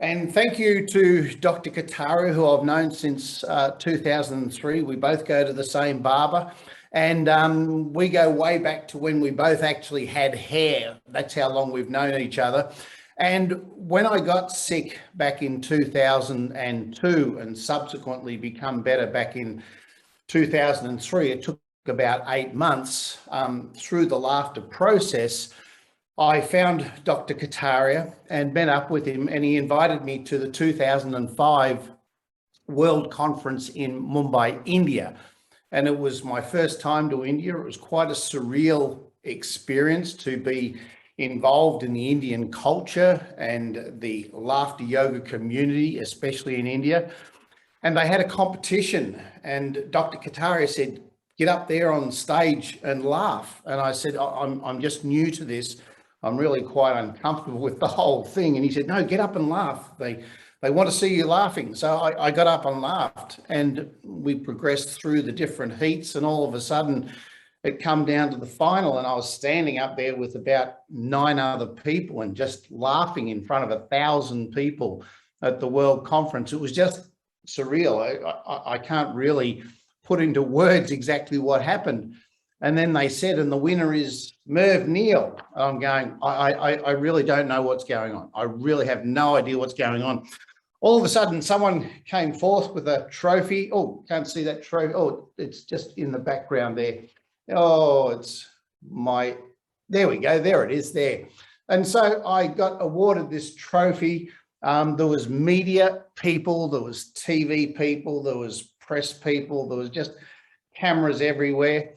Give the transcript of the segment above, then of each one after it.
And thank you to Dr. Kataria, who I've known since 2003. We both go to the same barber, and we go way back to when we both actually had hair. That's how long we've known each other. And when I got sick back in 2002 and subsequently become better back in 2003, it took about 8 months through the laughter process. I found Dr. Kataria and met up with him, and he invited me to the 2005 World Conference in Mumbai, India. And it was my first time to India. It was quite a surreal experience to be involved in the Indian culture and the laughter yoga community, especially in India. And they had a competition, and Dr. Kataria said, "Get up there on stage and laugh." And I said, I'm just new to this. I'm really quite uncomfortable with the whole thing. And he said, "No, get up and laugh. They want to see you laughing." So I got up and laughed, and we progressed through the different heats, and all of a sudden it come down to the final, and I was standing up there with about 9 other people and just laughing in front of 1,000 people at the World Conference. It was just surreal. I can't really put into words exactly what happened. And then they said, "And the winner is Merv Neal." I'm going, I really don't know what's going on. I really have no idea what's going on. All of a sudden, someone came forth with a trophy. Oh, can't see that trophy. Oh, it's just in the background there. Oh, there we go. There it is there. And so I got awarded this trophy. There was media people, there was TV people, there was press people, there was just cameras everywhere.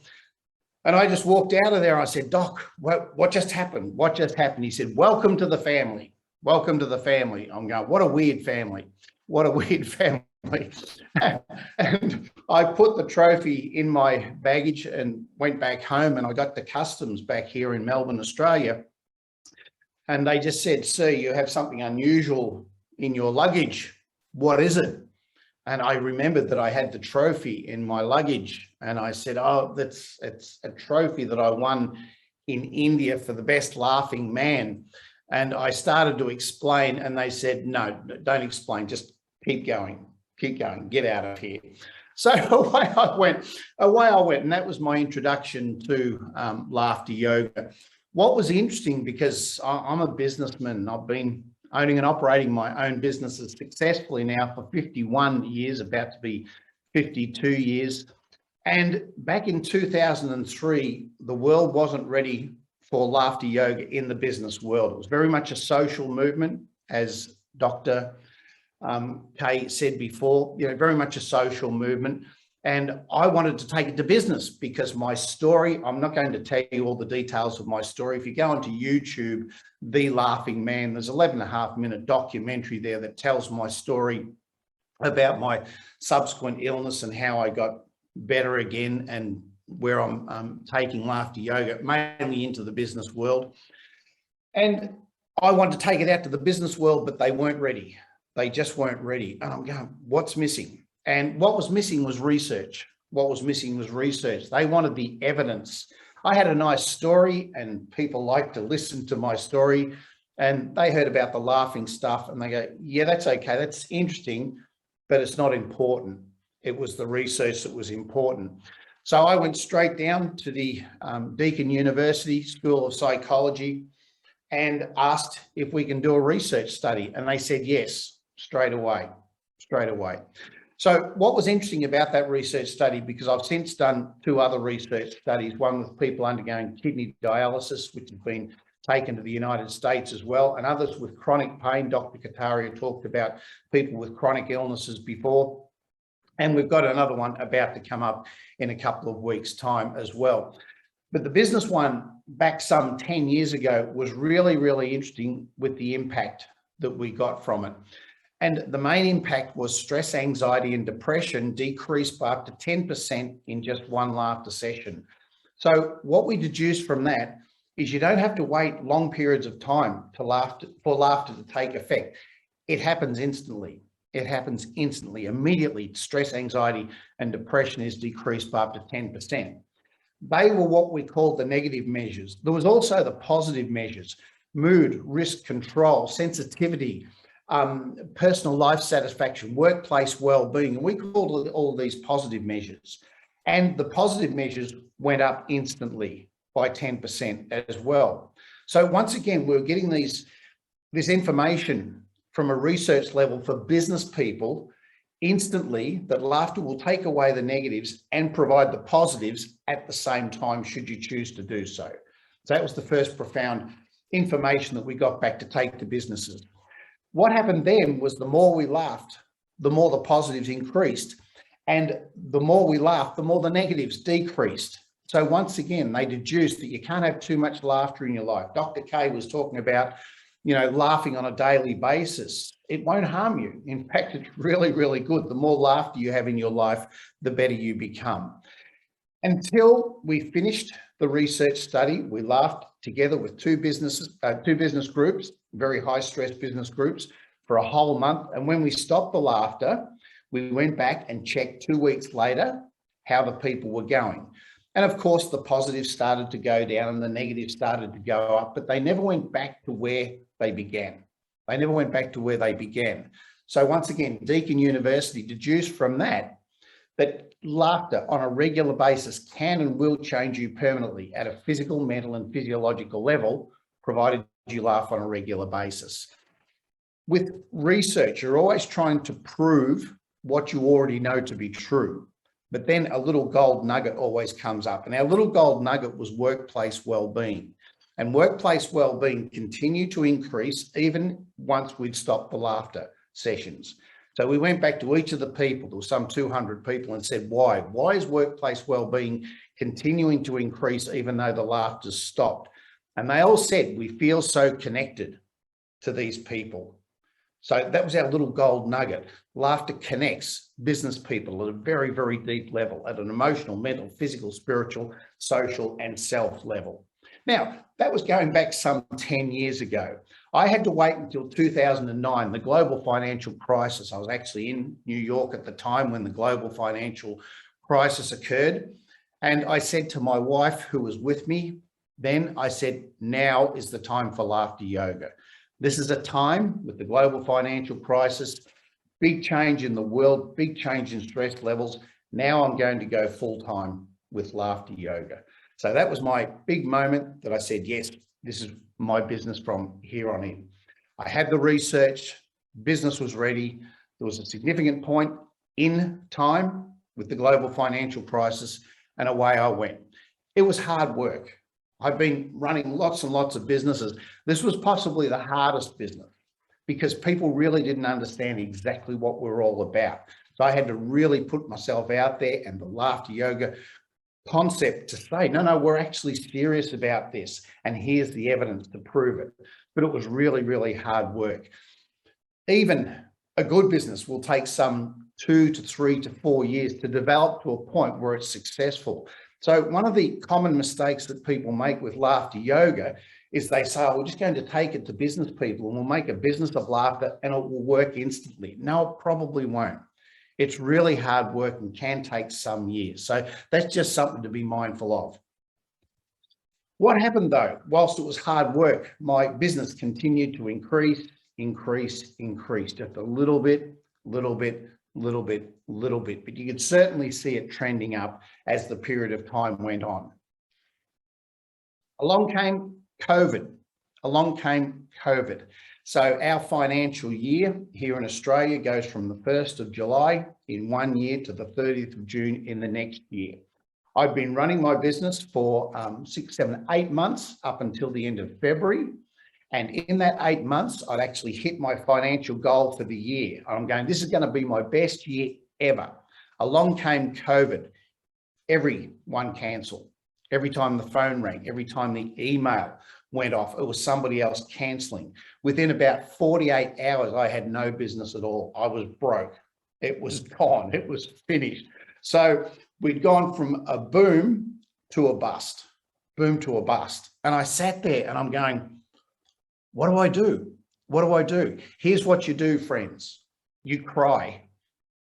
And I just walked out of there. I said, "Doc, what just happened? What just happened?" He said, "Welcome to the family. Welcome to the family." I'm going, what a weird family. What a weird family. And I put the trophy in my baggage and went back home, and I got to customs back here in Melbourne, Australia. And they just said, "Sir, you have something unusual in your luggage. What is it?" And I remembered that I had the trophy in my luggage. And I said, "Oh, it's a trophy that I won in India for the best laughing man." And I started to explain, and they said, "No, don't explain, just keep going, get out of here." So away I went, and that was my introduction to laughter yoga. What was interesting, because I'm a businessman, I've been owning and operating my own businesses successfully now for 51 years, about to be 52 years. And back in 2003, the world wasn't ready for laughter yoga in the business world. It was very much a social movement, as Dr. Kay said before, very much a social movement. And I wanted to take it to business, because my story, I'm not going to tell you all the details of my story. If you go onto YouTube, The Laughing Man, there's 11.5-minute documentary there that tells my story about my subsequent illness and how I got better again, and where I'm taking laughter yoga mainly into the business world. And I wanted to take it out to the business world, but they weren't ready. They just weren't ready. And I'm going, what's missing? And what was missing was research. They wanted the evidence. I had a nice story, and people like to listen to my story, and they heard about the laughing stuff and they go, "Yeah, that's okay. That's interesting, but it's not important." It was the research that was important. So I went straight down to the Deakin University School of Psychology and asked if we can do a research study. And they said yes, straight away. So what was interesting about that research study, because I've since done 2 other research studies, one with people undergoing kidney dialysis, which has been taken to the United States as well, and others with chronic pain. Dr. Kataria talked about people with chronic illnesses before. And we've got another one about to come up in a couple of weeks' time as well. But the business one back some 10 years ago was really, really interesting with the impact that we got from it. And the main impact was stress, anxiety, and depression decreased by up to 10% in just one laughter session. So what we deduced from that is you don't have to wait long periods of time for laughter to take effect. It happens instantly. Immediately. Stress, anxiety, and depression is decreased by up to 10%. They were what we called the negative measures. There was also the positive measures: mood, risk control, sensitivity, personal life satisfaction, workplace well-being, and we called all these positive measures. And the positive measures went up instantly by 10% as well. So once again, we're getting this information from a research level for business people instantly, that laughter will take away the negatives and provide the positives at the same time, should you choose to do so. So that was the first profound information that we got back to take to businesses. What happened then was, the more we laughed, the more the positives increased, and the more we laughed, the more the negatives decreased. So once again, they deduced that you can't have too much laughter in your life. Dr. K was talking about, laughing on a daily basis. It won't harm you. In fact, it's really, really good. The more laughter you have in your life, the better you become. Until we finished the research study, we laughed together with two business groups, very high stress business groups, for a whole month. And when we stopped the laughter, we went back and checked 2 weeks later how the people were going. And of course, the positives started to go down and the negatives started to go up, but they never went back to where they began. They never went back to where they began. So once again, Deakin University deduced from that laughter on a regular basis can and will change you permanently at a physical, mental, and physiological level, provided you laugh on a regular basis. With research, you're always trying to prove what you already know to be true. But then a little gold nugget always comes up. And our little gold nugget was workplace well-being. And workplace well-being continued to increase even once we'd stopped the laughter sessions. So we went back to each of the people, there were some 200 people, and said, why? Why is workplace well-being continuing to increase even though the laughter stopped? And they all said, we feel so connected to these people. So that was our little gold nugget. Laughter connects business people at a very, very deep level, at an emotional, mental, physical, spiritual, social, and self level. Now, that was going back some 10 years ago. I had to wait until 2009, the global financial crisis. I was actually in New York at the time when the global financial crisis occurred. And I said to my wife, who was with me then, I said, now is the time for laughter yoga. This is a time with the global financial crisis, big change in the world, big change in stress levels. Now I'm going to go full time with laughter yoga. So that was my big moment that I said, yes, this is my business from here on in. I had the research, business was ready. There was a significant point in time with the global financial crisis, and away I went. It was hard work. I've been running lots and lots of businesses. This was possibly the hardest business because people really didn't understand exactly what we're all about. So I had to really put myself out there, and the laughter yoga concept to say, no, we're actually serious about this, and here's the evidence to prove it. But it was really, really hard work. Even a good business will take some 2 to 3 to 4 years to develop to a point where it's successful. So one of the common mistakes that people make with laughter yoga is they say, oh, we're just going to take it to business people and we'll make a business of laughter and it will work instantly. No, it probably won't. It's really hard work and can take some years. So that's just something to be mindful of. What happened though? Whilst it was hard work, my business continued to increase, just a little bit, but you could certainly see it trending up as the period of time went on. Along came COVID. So our financial year here in Australia goes from the 1st of July in one year to the 30th of June in the next year. I've been running my business for 6, 7, 8 months up until the end of February. And in that 8 months, I'd actually hit my financial goal for the year. I'm going, this is going to be my best year ever. Along came COVID. Everyone cancelled. Every time the phone rang, every time the email went off, it was somebody else cancelling. Within about 48 hours, I had no business at all. I was broke. It was gone. It was finished. So we'd gone from a boom to a bust, And I sat there and I'm going, what do I do? What do I do? Here's what you do, friends. You cry,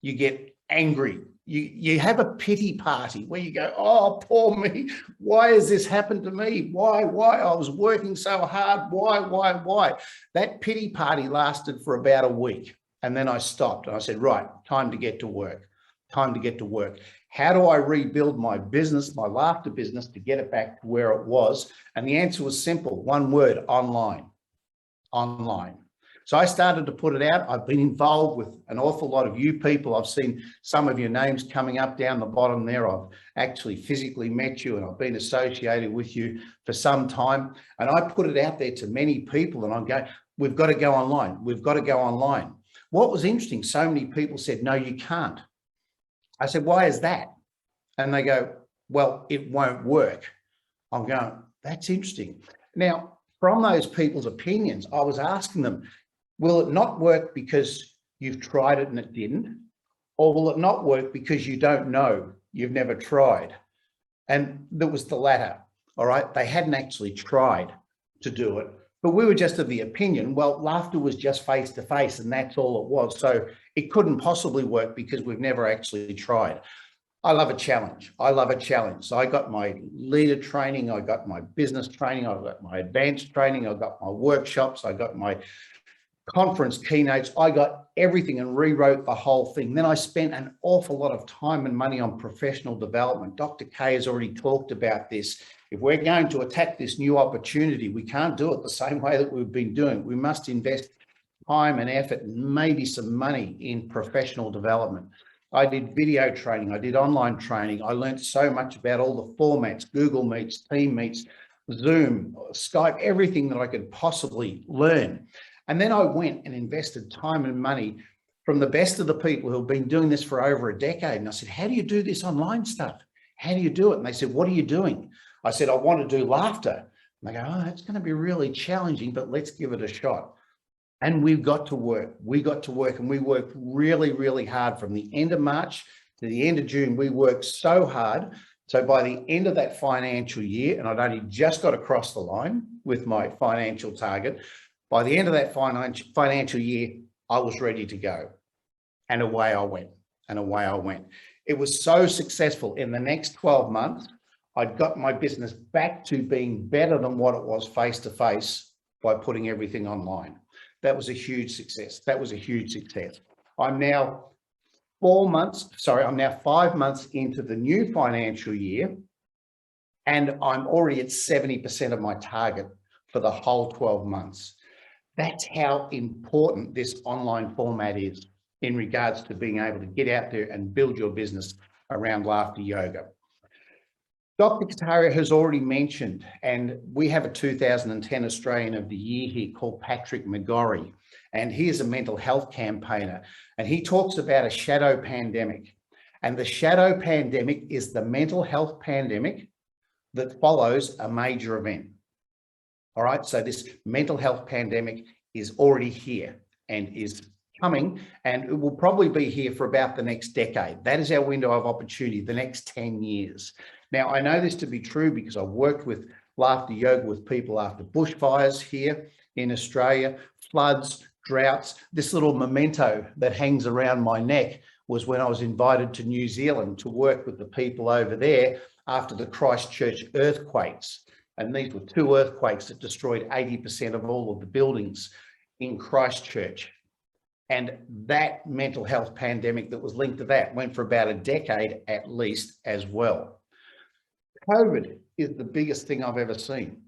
you get angry, you have a pity party where you go, oh, poor me. Why has this happened to me? Why? I was working so hard. Why? That pity party lasted for about a week. And then I stopped and I said, right, time to get to work. Time to get to work. How do I rebuild my business, my laughter business, to get it back to where it was? And the answer was simple. One word: online. Online. So I started to put it out. I've been involved with an awful lot of you people. I've seen some of your names coming up down the bottom there. I've actually physically met you and I've been associated with you for some time. And I put it out there to many people and I'm going, we've got to go online. We've got to go online. What was interesting, so many people said, no, you can't. I said, why is that? And they go, well, it won't work. I'm going, that's interesting. Now, from those people's opinions, I was asking them, will it not work because you've tried it and it didn't? Or will it not work because you don't know, you've never tried? And that was the latter, all right? They hadn't actually tried to do it, but we were just of the opinion, well, laughter was just face-to-face and that's all it was. So it couldn't possibly work because we've never actually tried. I love a challenge. I love a challenge. So I got my leader training, I got my business training, I got my advanced training, I got my workshops, I got my conference keynotes, I got everything and rewrote the whole thing. Then I spent an awful lot of time and money on professional development. Dr. K has already talked about this. If we're going to attack this new opportunity, we can't do it the same way that we've been doing. We must invest time and effort and maybe some money in professional development. I did video training, I did online training. I learned so much about all the formats, Google Meets, Team Meets, Zoom, Skype, everything that I could possibly learn. And then I went and invested time and money from the best of the people who have been doing this for over a decade. And I said, how do you do this online stuff? How do you do it? And they said, what are you doing? I said, I want to do laughter. And they go, oh, it's going to be really challenging, but let's give it a shot. And we got to work. We got to work and we worked really, really hard from the end of March to the end of June. We worked so hard. So by the end of that financial year, and I'd only just got across the line with my financial target, by the end of that financial year, I was ready to go. And away I went, and away I went. It was so successful. In the next 12 months, I'd got my business back to being better than what it was face-to-face by putting everything online. That was a huge success. That was a huge success. I'm now 5 months into the new financial year, and I'm already at 70% of my target for the whole 12 months. That's how important this online format is in regards to being able to get out there and build your business around laughter yoga. Dr. Kataria has already mentioned, and we have a 2010 Australian of the Year here called Patrick McGorry, and he is a mental health campaigner, and he talks about a shadow pandemic. And the shadow pandemic is the mental health pandemic that follows a major event. All right, so this mental health pandemic is already here and is coming, and it will probably be here for about the next decade. That is our window of opportunity, the next 10 years. Now, I know this to be true because I've worked with laughter yoga with people after bushfires here in Australia, floods, droughts. This little memento that hangs around my neck was when I was invited to New Zealand to work with the people over there after the Christchurch earthquakes. And these were 2 earthquakes that destroyed 80% of all of the buildings in Christchurch. And that mental health pandemic that was linked to that went for about a decade at least as well. COVID is the biggest thing I've ever seen.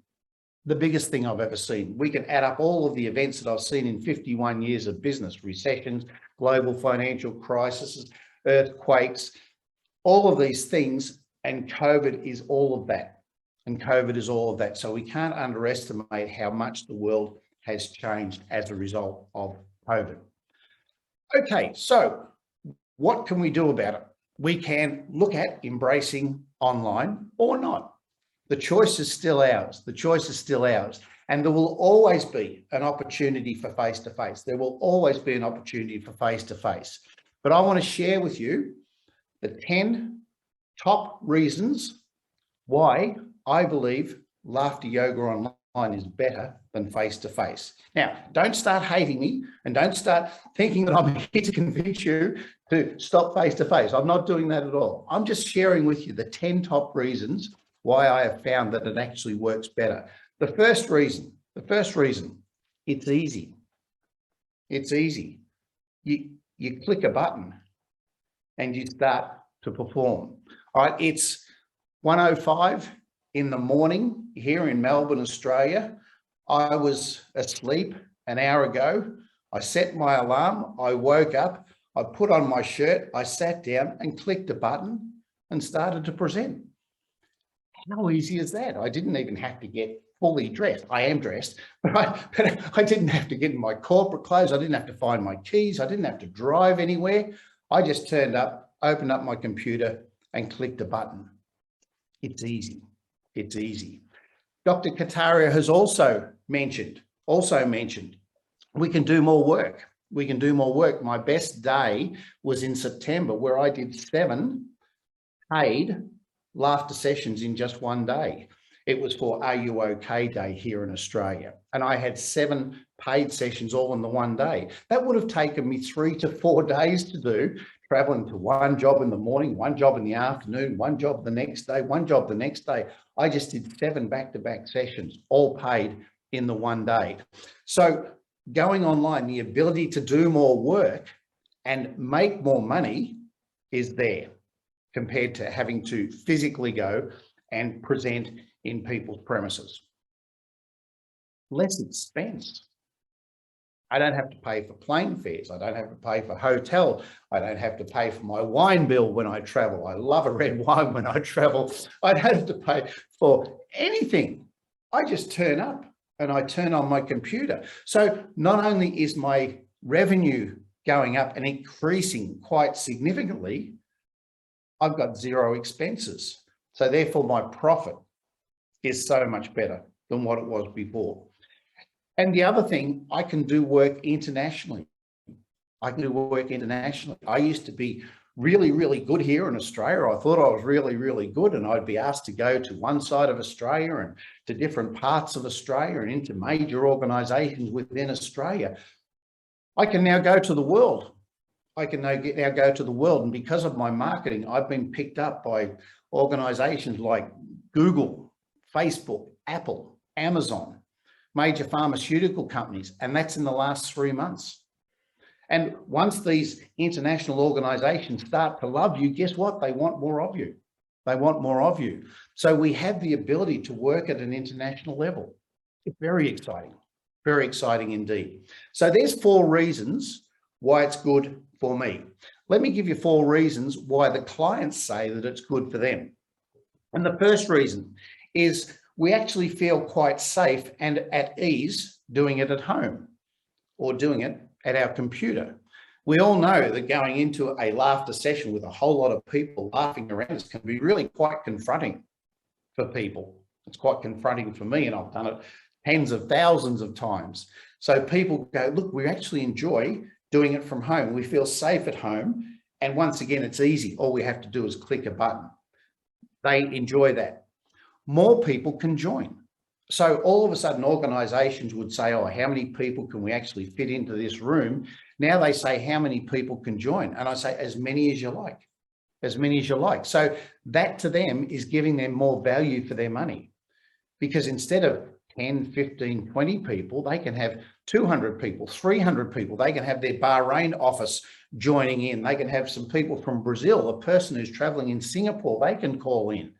The biggest thing I've ever seen. We can add up all of the events that I've seen in 51 years of business: recessions, global financial crises, earthquakes, all of these things, and COVID is all of that. And COVID is all of that. So we can't underestimate how much the world has changed as a result of COVID. Okay, so what can we do about it? We can look at embracing online or not. The choice is still ours. The choice is still ours. And there will always be an opportunity for face-to-face. There will always be an opportunity for face-to-face. But I want to share with you the 10 top reasons why I believe laughter yoga online is better than face-to-face. Now, don't start hating me and don't start thinking that I'm here to convince you to stop face-to-face. I'm not doing that at all. I'm just sharing with you the 10 top reasons why I have found that it actually works better. The first reason, it's easy. It's easy. You click a button and you start to perform. All right, it's 1:05 in the morning here in Melbourne, Australia. I was asleep an hour ago. I set my alarm, I woke up, I put on my shirt, I sat down and clicked a button and started to present. How easy is that? I didn't even have to get fully dressed. I am dressed, but I didn't have to get in my corporate clothes. I didn't have to find my keys. I didn't have to drive anywhere. I just turned up, opened up my computer and clicked a button. It's easy. It's easy. Dr. Kataria has also mentioned, we can do more work. We can do more work. My best day was in September, where I did 7 paid laughter sessions in just one day. It was for Are You OK Day here in Australia. And I had 7 paid sessions all in the one day. That would have taken me 3 to 4 days to do, traveling to one job in the morning, one job in the afternoon, one job the next day, one job the next day. I just did 7 back-to-back sessions, all paid in the one day. So going online, the ability to do more work and make more money is there compared to having to physically go and present in people's premises. Less expense. I don't have to pay for plane fares. I don't have to pay for hotel. I don't have to pay for my wine bill when I travel. I love a red wine when I travel. I don't have to pay for anything. I just turn up and I turn on my computer. So not only is my revenue going up and increasing quite significantly, I've got 0 expenses. So therefore my profit is so much better than what it was before. And the other thing, I can do work internationally. I used to be really, really good here in Australia. I thought I was really, really good, and I'd be asked to go to one side of Australia and to different parts of Australia and into major organisations within Australia. I can now go to the world. I can now go to the world. And because of my marketing, I've been picked up by organisations like Google, Facebook, Apple, Amazon, major pharmaceutical companies, and that's in the last 3 months. And once these international organisations start to love you, guess what? They want more of you. They want more of you. So we have the ability to work at an international level. It's very exciting indeed. So there's 4 reasons why it's good for me. Let me give you 4 reasons why the clients say that it's good for them. And the first reason is we actually feel quite safe and at ease doing it at home or doing it at our computer. We all know that going into a laughter session with a whole lot of people laughing around us can be really quite confronting for people. It's quite confronting for me, and I've done it tens of thousands of times. So people go, look, we actually enjoy doing it from home. We feel safe at home. And once again, it's easy. All we have to do is click a button. They enjoy that. More people can join. So all of a sudden, organisations would say, oh, how many people can we actually fit into this room? Now they say, how many people can join? And I say, as many as you like, as many as you like. So that to them is giving them more value for their money, because instead of 10, 15, 20 people, they can have 200 people, 300 people. They can have their Bahrain office joining in. They can have some people from Brazil, a person who's traveling in Singapore, they can call in.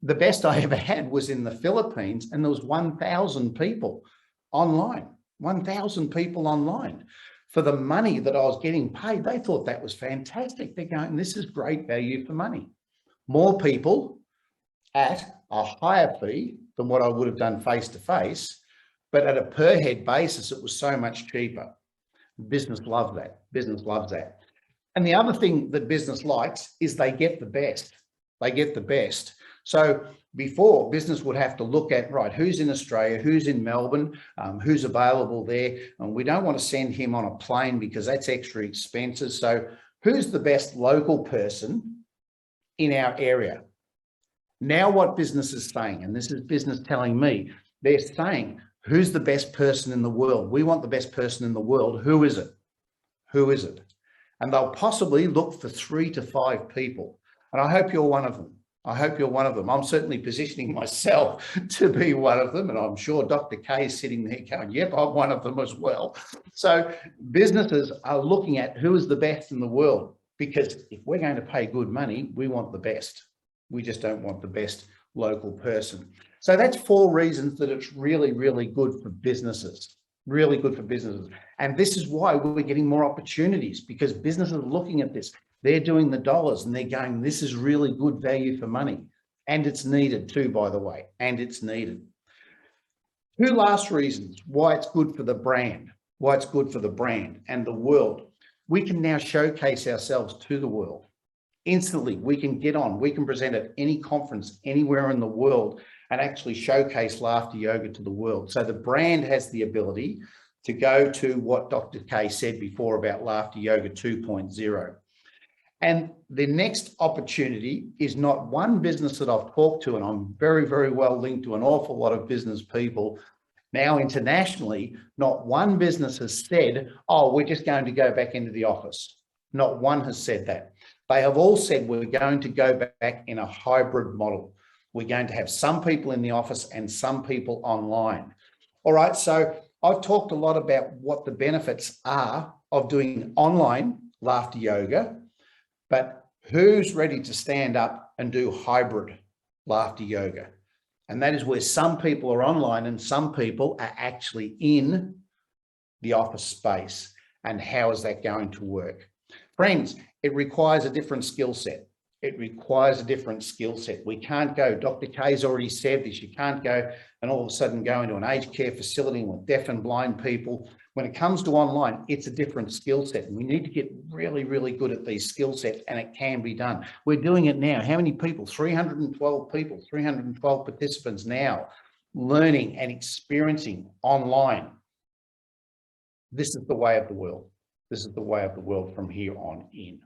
The best I ever had was in the Philippines, and there was 1,000 people online, 1,000 people online. For the money that I was getting paid, they thought that was fantastic. They're going, this is great value for money. More people at a higher fee than what I would have done face-to-face, but at a per head basis, it was so much cheaper. Business loves that. Business loves that. And the other thing that business likes is they get the best. They get the best. So before, business would have to look at, right, who's in Australia, who's in Melbourne, who's available there. And we don't want to send him on a plane because that's extra expenses. So who's the best local person in our area? Now what business is saying, and this is business telling me, They're saying, who's the best person in the world? We want the best person in the world. Who is it? Who is it? And they'll possibly look for 3 to 5 people. And I hope you're one of them. I hope you're one of them. I'm certainly positioning myself to be one of them. And I'm sure Dr. K is sitting there going, yep, I'm one of them as well. So businesses are looking at who is the best in the world, because if we're going to pay good money, we want the best. We just don't want the best local person. So that's 4 reasons that it's really, really good for businesses. Really good for businesses. And this is why we're getting more opportunities, because businesses are looking at this. They're doing the dollars and they're going, this is really good value for money. And it's needed too, by the way, and it's needed. 2 last reasons why it's good for the brand, and the world. We can now showcase ourselves to the world. Instantly, we can get on, we can present at any conference anywhere in the world and actually showcase laughter yoga to the world. So the brand has the ability to go to what Dr. K said before about laughter yoga 2.0. And the next opportunity is not one business that I've talked to, and I'm very, very well linked to an awful lot of business people now internationally. Not one business has said, oh, we're just going to go back into the office. Not one has said that. They have all said we're going to go back in a hybrid model. We're going to have some people in the office and some people online. All right, so I've talked a lot about what the benefits are of doing online laughter yoga, but who's ready to stand up and do hybrid laughter yoga? And that is where some people are online and some people are actually in the office space. And how is that going to work? Friends, it requires a different skill set. It requires a different skill set. We can't go, Dr. K's already said this, you can't go and all of a sudden go into an aged care facility with deaf and blind people. When it comes to online, it's a different skill set. And we need to get really, really good at these skill sets, and it can be done. We're doing it now. How many people? 312 people, 312 participants now learning and experiencing online. This is the way of the world. This is the way of the world from here on in.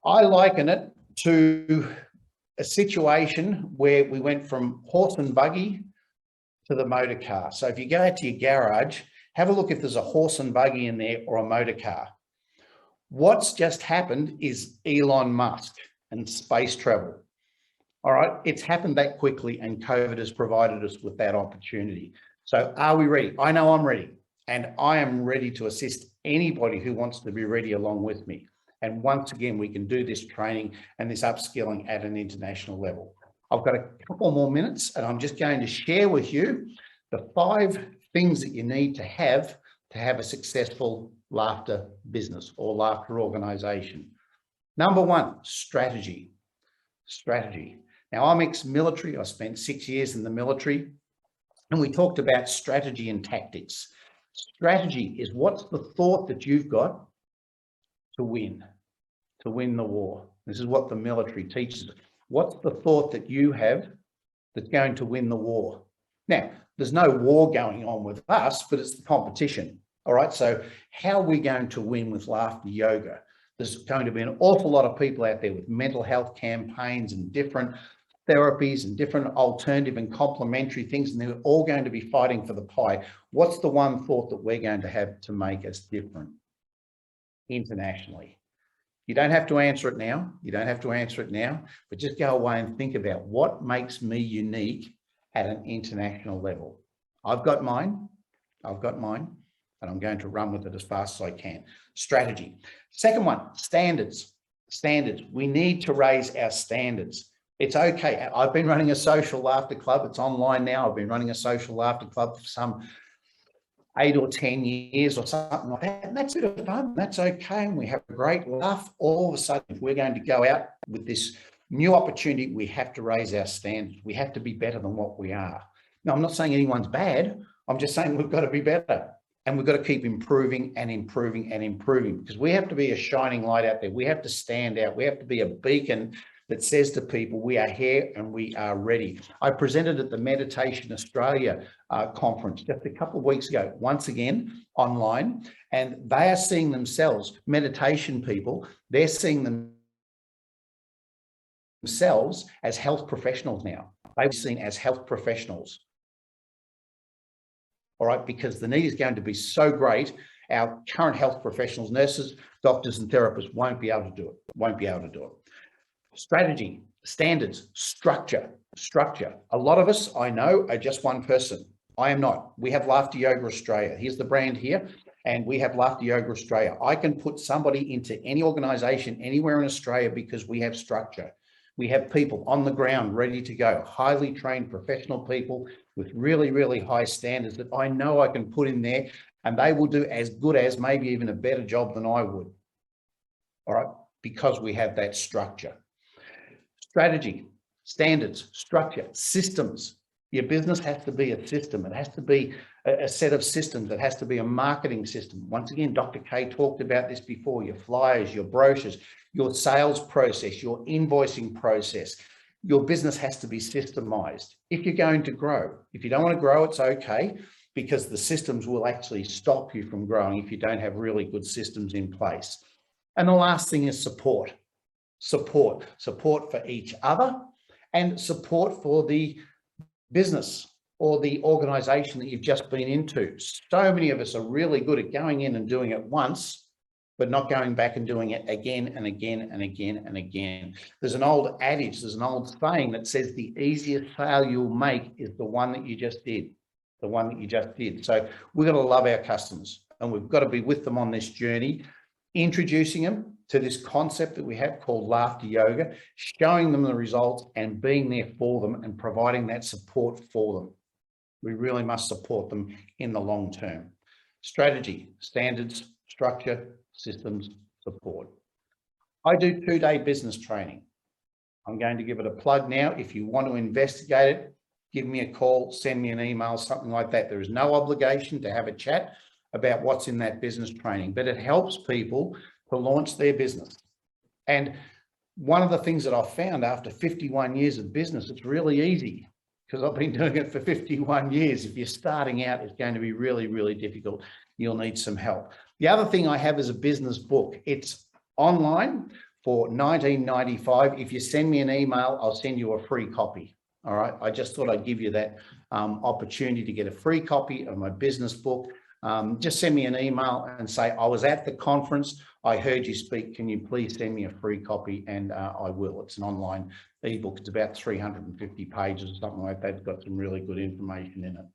I liken it to a situation where we went from horse and buggy to the motor car. So if you go out to your garage, have a look if there's a horse and buggy in there or a motor car. What's just happened is Elon Musk and space travel. All right, it's happened that quickly, and COVID has provided us with that opportunity. So are we ready? I know I'm ready, and I am ready to assist anybody who wants to be ready along with me. And once again, we can do this training and this upskilling at an international level. I've got a couple more minutes, and I'm just going to share with you the 5 things that you need to have a successful laughter business or laughter organization. Number 1, strategy. Strategy. Now, I'm ex-military. I spent 6 years in the military, and we talked about strategy and tactics. Strategy is what's the thought that you've got to win the war. This is what the military teaches. What's the thought that you have that's going to win the war? Now, there's no war going on with us, but it's the competition. All right, so how are we going to win with laughter yoga? There's going to be an awful lot of people out there with mental health campaigns and different therapies and different alternative and complementary things, and they're all going to be fighting for the pie. What's the one thought that we're going to have to make us different internationally? You don't have to answer it now. You don't have to answer it now, but just go away and think about what makes me unique at an international level. I've got mine, and I'm going to run with it as fast as I can. Strategy. Second one, standards. Standards. We need to raise our standards. It's okay. I've been running a social laughter club. It's online now. I've been running a social laughter club for some 8 or 10 years or something like that. And that's a bit of fun. That's okay. And we have a great laugh. All of a sudden, if we're going to go out with this new opportunity, we have to raise our standards. We have to be better than what we are. Now, I'm not saying anyone's bad. I'm just saying we've got to be better. And we've got to keep improving and improving and improving, because we have to be a shining light out there. We have to stand out. We have to be a beacon that says to people, we are here and we are ready. I presented at the Meditation Australia conference just a couple of weeks ago, once again, online, and they are seeing themselves, meditation people, they're seeing themselves as health professionals now. They're seen as health professionals. all right, because the need is going to be so great. Our current health professionals, nurses, doctors and therapists won't be able to do it. Strategy, standards, structure. A lot of us, I know, are just one person. I am not. We have Laughter Yoga Australia. Here's the brand here, and we have Laughter Yoga Australia. I can put somebody into any organization anywhere in Australia because we have structure. We have people on the ground ready to go, highly trained professional people with really, really high standards that I know I can put in there, and they will do as good as, maybe even a better job than I would. All right, because we have that structure. Strategy, standards, structure, systems. Your business has to be a system. It has to be a set of systems. It has to be a marketing system. Once again, Dr. K talked about this before, your flyers, your brochures, your sales process, your invoicing process. Your business has to be systemized if you're going to grow. If you don't want to grow, it's okay, because the systems will actually stop you from growing if you don't have really good systems in place. And the last thing is support. Support for each other and support for the business or the organization that you've just been into. So many of us are really good at going in and doing it once, but not going back and doing it again and again and again and again. There's an old adage, there's an old saying that says the easiest sale you'll make is the one that you just did, So we've got to love our customers, and we've got to be with them on this journey, introducing them to this concept that we have called Laughter Yoga, showing them the results and being there for them and providing that support for them. We really must support them in the long term. Strategy, standards, structure, systems, support. I do 2-day business training. I'm going to give it a plug now. If you want to investigate it, give me a call, send me an email, something like that. There is no obligation to have a chat about what's in that business training, but it helps people to launch their business. And one of the things that I've found after 51 years of business, it's really easy, because I've been doing it for 51 years. If you're starting out, it's going to be really, really difficult. You'll need some help. The other thing I have is a business book. It's online for $19.95. If you send me an email, I'll send you a free copy. All right. I just thought I'd give you that opportunity to get a free copy of my business book. Just send me an email and say, I was at the conference, I heard you speak, can you please send me a free copy? And I will. It's an online ebook. It's about 350 pages or something like that. It's got some really good information in it.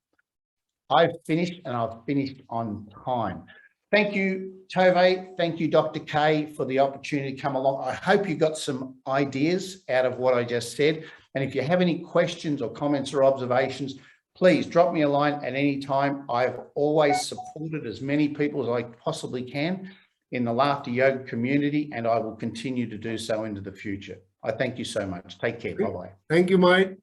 I've finished, and I've finished on time. Thank you, Tove. Thank you, Dr. K, for the opportunity to come along. I hope you got some ideas out of what I just said. And if you have any questions or comments or observations, please drop me a line at any time. I've always supported as many people as I possibly can in the Laughter Yoga community, and I will continue to do so into the future. I thank you so much. Take care. Bye-bye. Thank you, Mike.